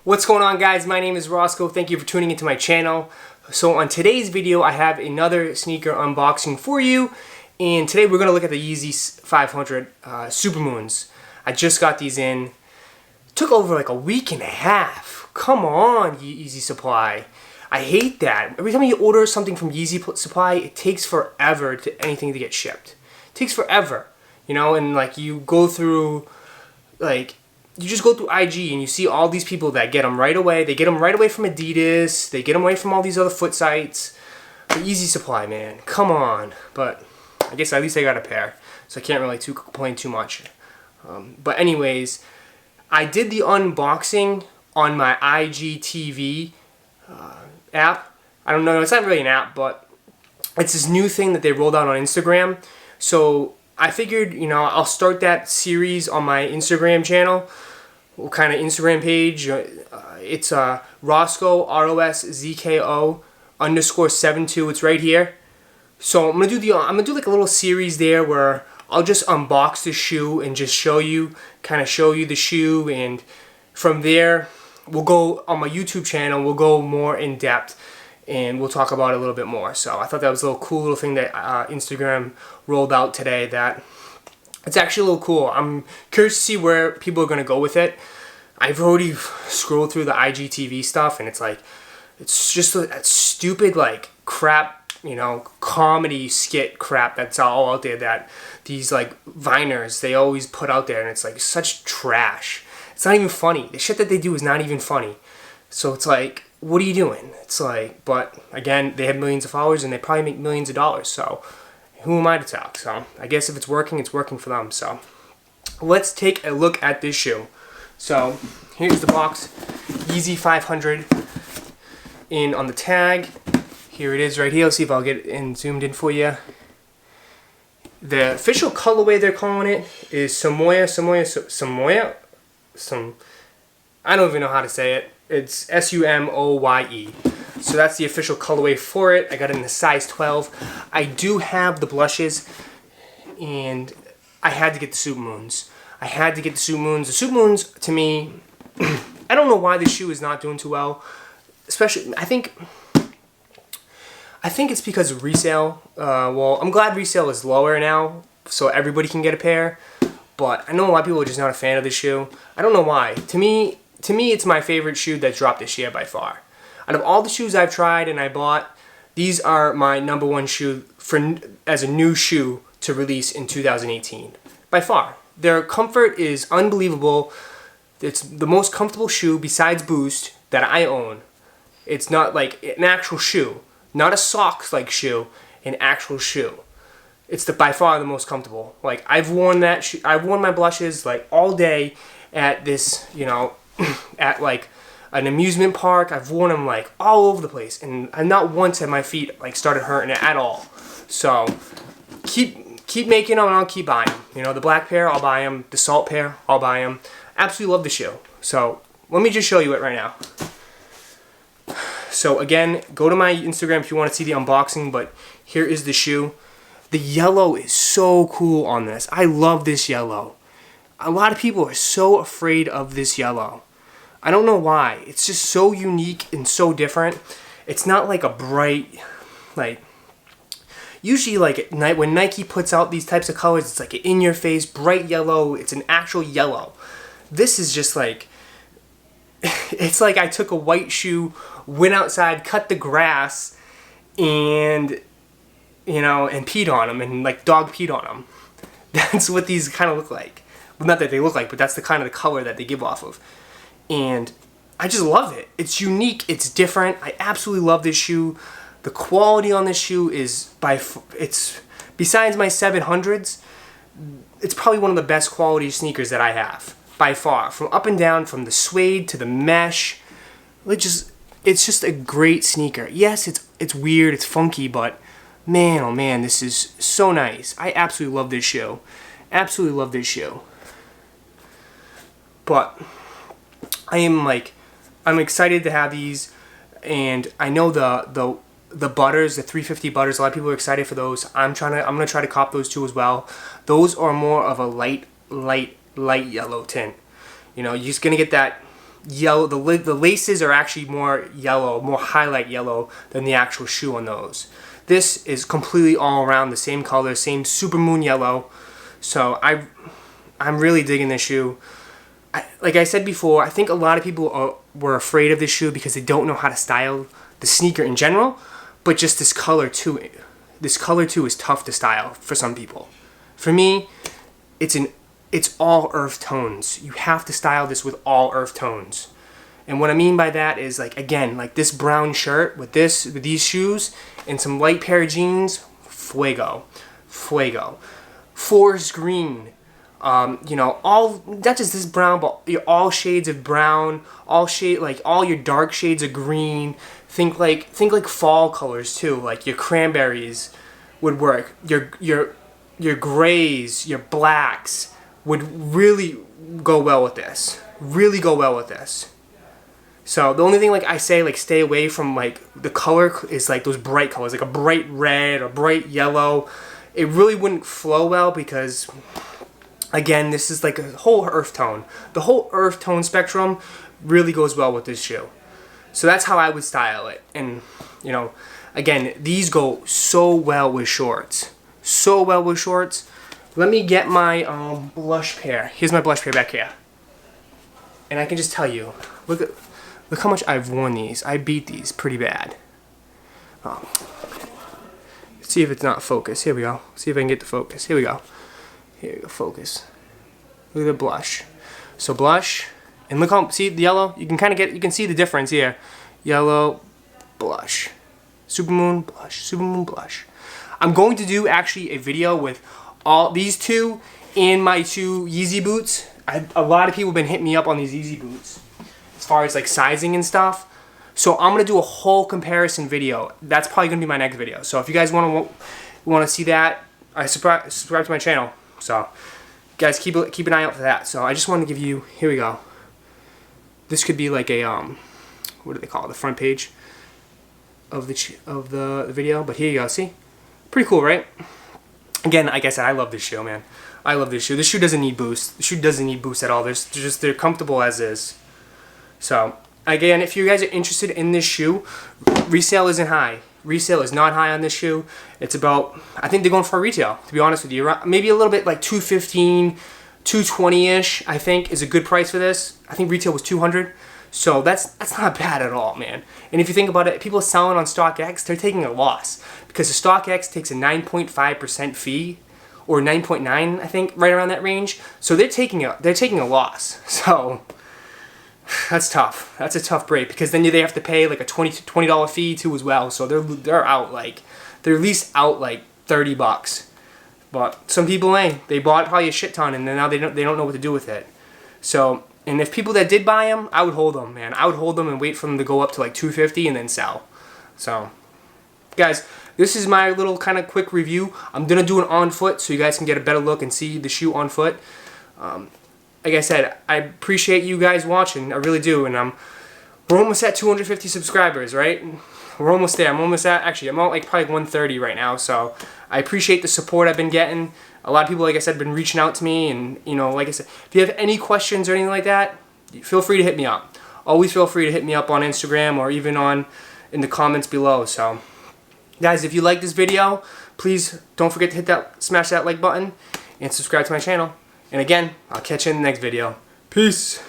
What's going on, guys? My name is Roscoe. Thank you for tuning into my channel. So on today's video, I have another sneaker unboxing for you. And today we're going to look at the Yeezy 500 Supermoons. I just got these in. Took over like a week and a half. Come on, Yeezy Supply. I hate that. Every time you order something from Yeezy Supply, it takes forever to anything to get shipped. It takes forever. You know, and like you go through, like, you just go through IG and you see all these people that get them right away. They get them right away from Adidas. They get them away from all these other foot sites. But Yeezy Supply, man, come on. But I guess at least I got a pair, so I can't really complain too much. But anyways, I did the unboxing on my IGTV app. I don't know, it's not really an app, but it's this new thing that they rolled out on Instagram. So I figured, you know, I'll start that series on my Instagram channel. What kind of Instagram page? It's Roscoe, ROSZKO _72. It's right here. So I'm gonna do like a little series there where I'll just unbox the shoe and just show you the shoe, and from there we'll go on my YouTube channel. We'll go more in depth and we'll talk about it a little bit more. So I thought that was a little cool little thing that Instagram rolled out today. That it's actually a little cool. I'm curious to see where people are going to go with it. I've already scrolled through the IGTV stuff, and it's like, it's just that stupid like crap, you know, comedy skit crap that's all out there that these like Viners, they always put out there, and it's like such trash. It's not even funny. The shit that they do is not even funny. So it's like, what are you doing? It's like, but again, they have millions of followers and they probably make millions of dollars. So who am I to talk? So I guess if it's working for them. So let's take a look at this shoe. So here's the box. Yeezy 500 in on the tag. Here it is right here. Let's see if I'll get it in zoomed in for you. The official colorway they're calling it is Samoya. I don't even know how to say it. It's SUMOYE. So that's the official colorway for it. I got it in a size 12. I do have the blushes, and I had to get the Supermoons. The Supermoons, to me, I don't know why this shoe is not doing too well. Especially, I think it's because of resale. Well, I'm glad resale is lower now, so everybody can get a pair. But I know a lot of people are just not a fan of the shoe. I don't know why. To me, it's my favorite shoe that dropped this year by far. Out of all the shoes I've tried and I bought, these are my number one shoe as a new shoe to release in 2018. By far. Their comfort is unbelievable. It's the most comfortable shoe besides Boost that I own. It's not like an actual shoe. Not a socks-like shoe, an actual shoe. It's by far the most comfortable. Like, I've worn that shoe. I've worn my blushes like all day at this, you know, at like an amusement park. I've worn them like all over the place, and not once have my feet like started hurting at all. So keep making them, and I'll keep buying them. You know, the black pair, I'll buy them. The salt pair, I'll buy them. Absolutely love the shoe. So let me just show you it right now. So again, go to my Instagram if you want to see the unboxing. But here is the shoe. The yellow is so cool on this. I love this yellow. A lot of people are so afraid of this yellow. I don't know why. It's just so unique and so different. It's not like a bright, like, usually like at night when Nike puts out these types of colors, it's like an in-your-face, bright yellow. It's an actual yellow. This is just like, it's like I took a white shoe, went outside, cut the grass, and, you know, and peed on them, and like dog peed on them. That's what these kind of look like. Well, not that they look like, but that's the kind of the color that they give off of. And I just love it. It's unique. It's different. I absolutely love this shoe. The quality on this shoe is it's besides my 700s, it's probably one of the best quality sneakers that I have by far. From up and down, from the suede to the mesh, it's just a great sneaker. Yes, it's weird, it's funky, but man, oh man, this is so nice. I absolutely love this shoe. Absolutely love this shoe. But I'm excited to have these, and I know the butters, the 350 butters, a lot of people are excited for those. I'm gonna try to cop those too as well. Those are more of a light yellow tint. You know, you're just gonna get that yellow. The laces are actually more yellow, more highlight yellow than the actual shoe on those. This is completely all around the same color, same Supermoon yellow. So I'm really digging this shoe. Like I said before, I think a lot of people were afraid of this shoe because they don't know how to style the sneaker in general, but just this color too. This color too is tough to style for some people. For me, it's all earth tones. You have to style this with all earth tones. And what I mean by that is, like, again, like this brown shirt with these shoes and some light pair of jeans, fuego. Forest green, you know, all, not just this brown, but all shades of brown, all your dark shades of green. Think like fall colors too, like your cranberries would work. Your grays, your blacks would really go well with this. Really go well with this. So the only thing, like I say, like stay away from like the color is like those bright colors, like a bright red or bright yellow. It really wouldn't flow well because, again, this is like a whole earth tone. The whole earth tone spectrum really goes well with this shoe. So that's how I would style it. And, you know, again, these go so well with shorts. So well with shorts. Let me get my blush pair. Here's my blush pair back here. And I can just tell you, look how much I've worn these. I beat these pretty bad. Oh. Let's see if it's not focused. Here we go. See if I can get the focus. Here we go. Here we go, focus. Look at the blush. So blush, and look how, see the yellow? You can kind of you can see the difference here. Yellow, blush. Supermoon, blush. Supermoon, blush. I'm going to do actually a video with all these two and my two Yeezy boots. A lot of people have been hitting me up on these Yeezy boots as far as like sizing and stuff. So I'm gonna do a whole comparison video. That's probably gonna be my next video. So if you guys want to see that, subscribe to my channel. So guys, keep an eye out for that. So I just wanted to give you, here we go. This could be like a what do they call it? The front page of the video. But here you go. See, pretty cool, right? Again, like I said, I love this shoe, man. I love this shoe. This shoe doesn't need boost. The shoe doesn't need boost at all. They're comfortable as is. So again, if you guys are interested in this shoe, resale isn't high. Resale is not high on this shoe. It's about, I think they're going for retail, to be honest with you. Maybe a little bit like $215, $220-ish, I think, is a good price for this. I think retail was $200. So that's not bad at all, man. And if you think about it, people selling on StockX, they're taking a loss. Because the StockX takes a 9.5% fee, or 9.9, I think, right around that range. So they're taking a loss. So that's tough. That's a tough break, because then they have to pay like a $20 fee too as well. So they're out like, they're at least out like $30. But some people ain't. They bought probably a shit ton, and then now they don't know what to do with it. So, and if people that did buy them, I would hold them, man. I would hold them and wait for them to go up to like $250 and then sell. So, guys, this is my little kind of quick review. I'm gonna do it on foot so you guys can get a better look and see the shoe on foot. Like I said, I appreciate you guys watching. I really do. And we're almost at 250 subscribers, right? We're almost there. I'm almost at, actually, I'm at like probably 130 right now. So I appreciate the support I've been getting. A lot of people, like I said, have been reaching out to me. And, you know, like I said, if you have any questions or anything like that, feel free to hit me up. Always feel free to hit me up on Instagram or even in the comments below. So, guys, if you like this video, please don't forget to smash that like button and subscribe to my channel. And again, I'll catch you in the next video. Peace.